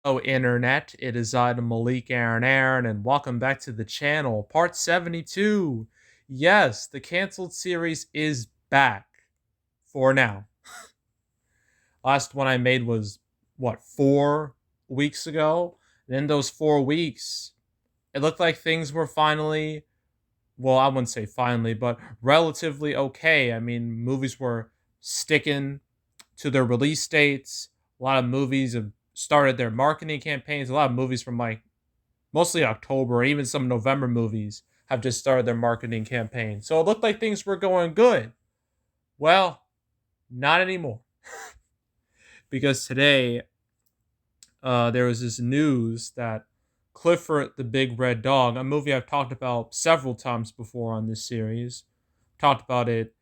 Oh, internet, it is I, the Malik Aaron, and welcome back to the channel, part 72. Yes, the canceled series is back for now. Last one I made was, 4 weeks ago? And in those 4 weeks, it looked like things were finally, well, I wouldn't say finally, but relatively okay. I mean, movies were sticking to their release dates. A lot of movies have started their marketing campaigns. A lot of movies from like mostly October, or even some November movies have just started their marketing campaign. So it looked like things were going good. Well, not anymore. Because today there was this news that Clifford the Big Red Dog, a movie I've talked about several times before on this series, talked about it,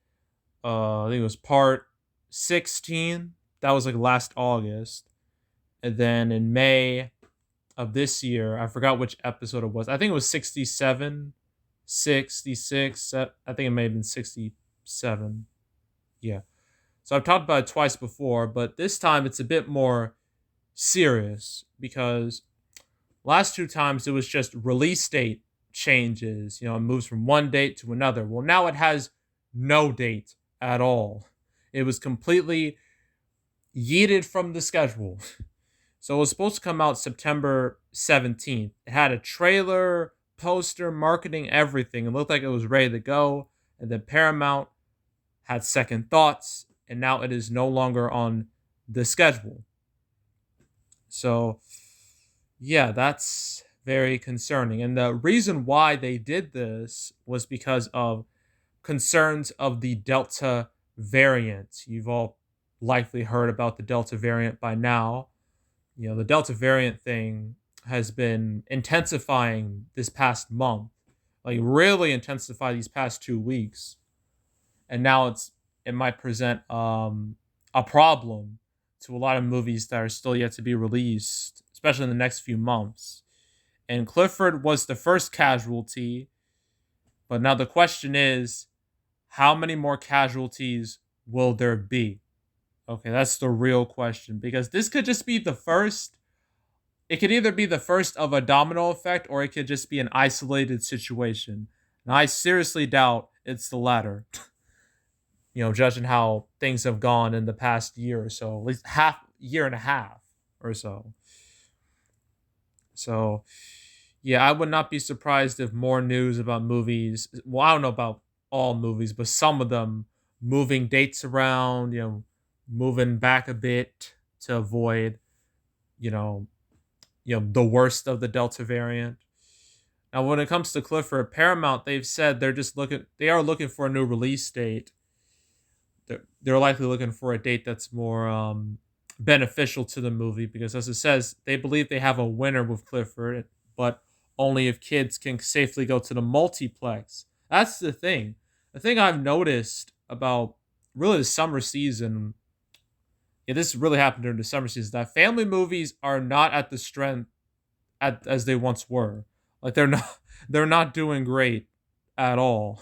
I think it was part 16. That was like last August. And then in May of this year, I forgot which episode it was. I think it was 67, 66. I think it may have been 67. Yeah. So I've talked about it twice before, but this time it's a bit more serious because last two times it was just release date changes. It moves from one date to another. Well, now it has no date at all. It was completely yeeted from the schedule. So it was supposed to come out September 17th. It had a trailer, poster, marketing, everything. It looked like it was ready to go. And then Paramount had second thoughts, and now it is no longer on the schedule. So, yeah, that's very concerning. And the reason why they did this was because of concerns of the Delta variant. You've all likely heard about the Delta variant by now. The Delta variant thing has been intensifying this past month, like really intensified these past 2 weeks. And now it might present a problem to a lot of movies that are still yet to be released, especially in the next few months. And Clifford was the first casualty, but now the question is, how many more casualties will there be? Okay, that's the real question, because this could just be the first. It could either be the first of a domino effect, or it could just be an isolated situation. And I seriously doubt it's the latter. Judging how things have gone in the past year or so, at least half year and a half or so. So, yeah, I would not be surprised if more news about movies. Well, I don't know about all movies, but some of them moving dates around, moving back a bit to avoid, you know, the worst of the Delta variant. Now, when it comes to Clifford, Paramount, they've said they are looking for a new release date. They're likely looking for a date that's more beneficial to the movie because, as it says, they believe they have a winner with Clifford, but only if kids can safely go to the multiplex. That's the thing. The thing I've noticed about really the summer season, yeah, this really happened during the summer season, that family movies are not at the strength as they once were. Like they're not doing great at all.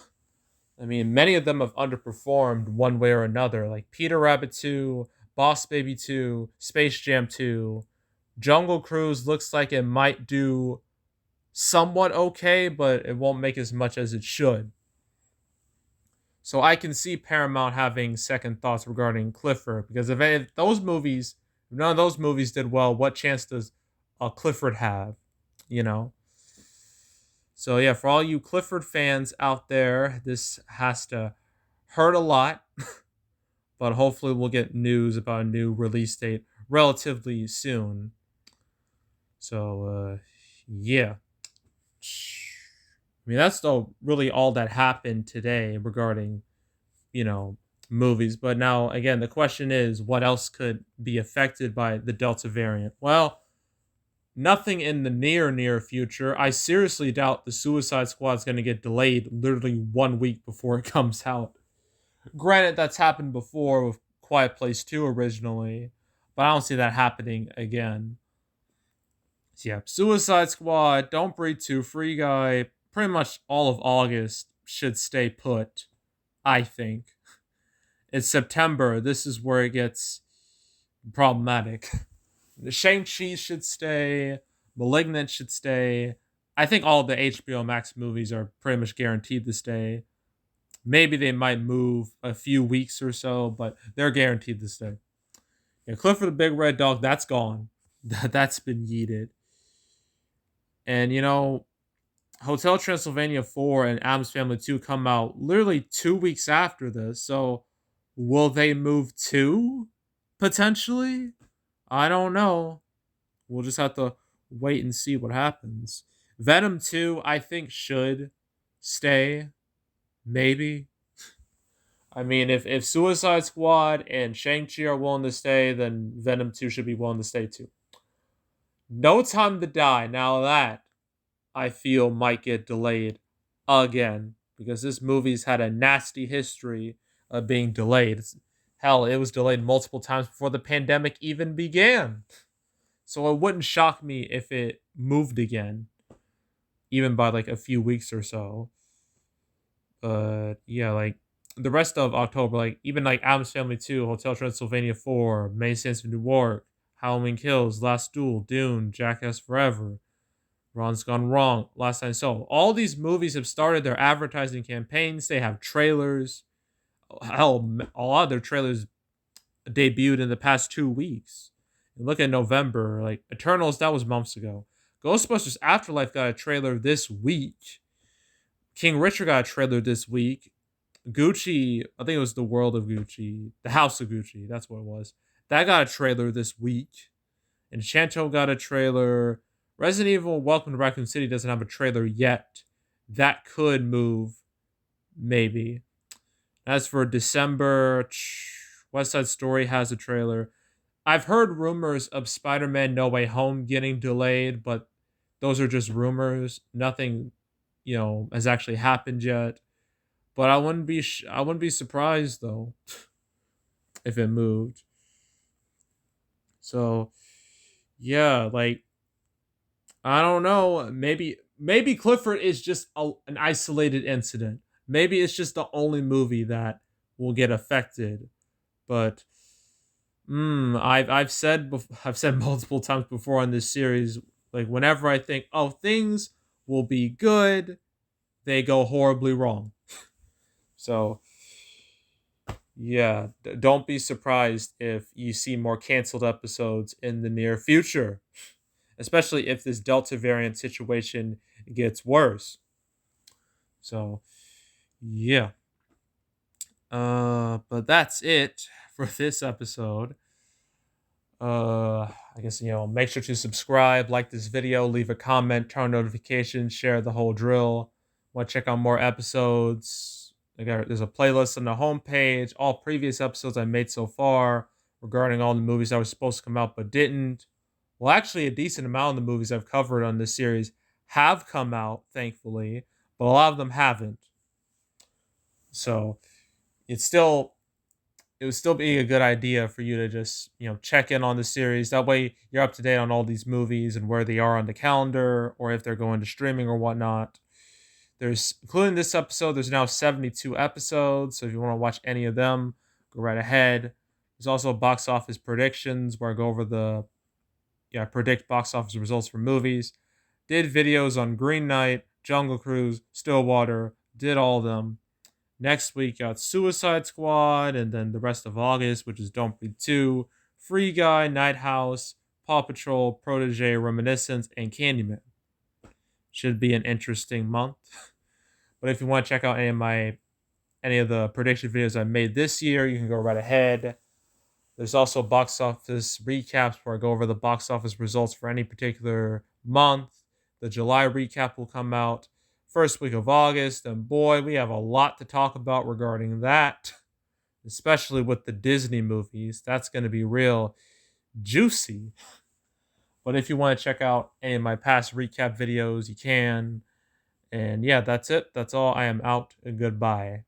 I mean, many of them have underperformed one way or another, like Peter Rabbit 2, Boss Baby 2, Space Jam 2. Jungle Cruise looks like it might do somewhat okay, but it won't make as much as it should. So I can see Paramount having second thoughts regarding Clifford, because if none of those movies did well, what chance does Clifford have? You know. So yeah, for all you Clifford fans out there, this has to hurt a lot, but hopefully we'll get news about a new release date relatively soon. So yeah. I mean, that's really all that happened today regarding, you know, movies. But now, again, the question is, what else could be affected by the Delta variant? Well, nothing in the near future. I seriously doubt the Suicide Squad is going to get delayed literally 1 week before it comes out. Granted, that's happened before with Quiet Place 2 originally, but I don't see that happening again. So yeah, Suicide Squad, Don't Breathe 2, Free Guy, pretty much all of August should stay put, I think. It's September. This is where it gets problematic. Shang-Chi should stay. Malignant should stay. I think all the HBO Max movies are pretty much guaranteed to stay. Maybe they might move a few weeks or so, but they're guaranteed to stay. Yeah, Clifford the Big Red Dog, that's gone. That's been yeeted. And Hotel Transylvania 4 and Adam's Family 2 come out literally 2 weeks after this. So will they move too? Potentially? I don't know. We'll just have to wait and see what happens. Venom 2, I think, should stay. Maybe. I mean, if Suicide Squad and Shang-Chi are willing to stay, then Venom 2 should be willing to stay too. No Time to Die. Now that I feel might get delayed again because this movie's had a nasty history of being delayed. Hell, it was delayed multiple times before the pandemic even began. So it wouldn't shock me if it moved again, even by like a few weeks or so. But yeah, like the rest of October, like even like Adam's Family 2, Hotel Transylvania 4, May Saints of New York, Halloween Kills, Last Duel, Dune, Jackass Forever, Ron's Gone Wrong, Last Night So. All these movies have started their advertising campaigns. They have trailers. Hell, a lot of their trailers debuted in the past 2 weeks. And look at November, like Eternals, that was months ago. Ghostbusters Afterlife got a trailer this week. King Richard got a trailer this week. Gucci, I think it was The World of Gucci, The House of Gucci, that's what it was. That got a trailer this week. Enchanto got a trailer. Resident Evil Welcome to Raccoon City doesn't have a trailer yet. That could move, maybe. As for December, West Side Story has a trailer. I've heard rumors of Spider-Man No Way Home getting delayed, but those are just rumors. Nothing, has actually happened yet. But I wouldn't be surprised though if it moved. So, yeah, like I don't know. Maybe Clifford is just an isolated incident. Maybe it's just the only movie that will get affected. But I've said multiple times before on this series, like whenever I think, oh, things will be good, they go horribly wrong. So yeah, don't be surprised if you see more canceled episodes in the near future, especially if this Delta variant situation gets worse. So yeah, but that's it for this episode. I guess make sure to subscribe, like this video, leave a comment, turn on notifications, share the whole drill. Want to check out more episodes? There's a playlist on the homepage. All previous episodes I made so far regarding all the movies that were supposed to come out but didn't. Well, actually, a decent amount of the movies I've covered on this series have come out, thankfully, but a lot of them haven't. So it's still it would still be a good idea for you to just, check in on the series. That way you're up to date on all these movies and where they are on the calendar or if they're going to streaming or whatnot. Including this episode, there's now 72 episodes. So if you want to watch any of them, go right ahead. There's also box office predictions where I go over predict box office results for movies. Did videos on Green Knight, Jungle Cruise, Stillwater, did all of them. Next week, got Suicide Squad, and then the rest of August, which is Don't Breathe 2, Free Guy, Night House, Paw Patrol, Protege, Reminiscence, and Candyman. Should be an interesting month. But if you want to check out any of the prediction videos I made this year, you can go right ahead. There's also box office recaps where I go over the box office results for any particular month. The July recap will come out first week of August, and boy, we have a lot to talk about regarding that, especially with the Disney movies. That's going to be real juicy. But if you want to check out any of my past recap videos, you can. And yeah, that's it. That's all. I am out, and goodbye.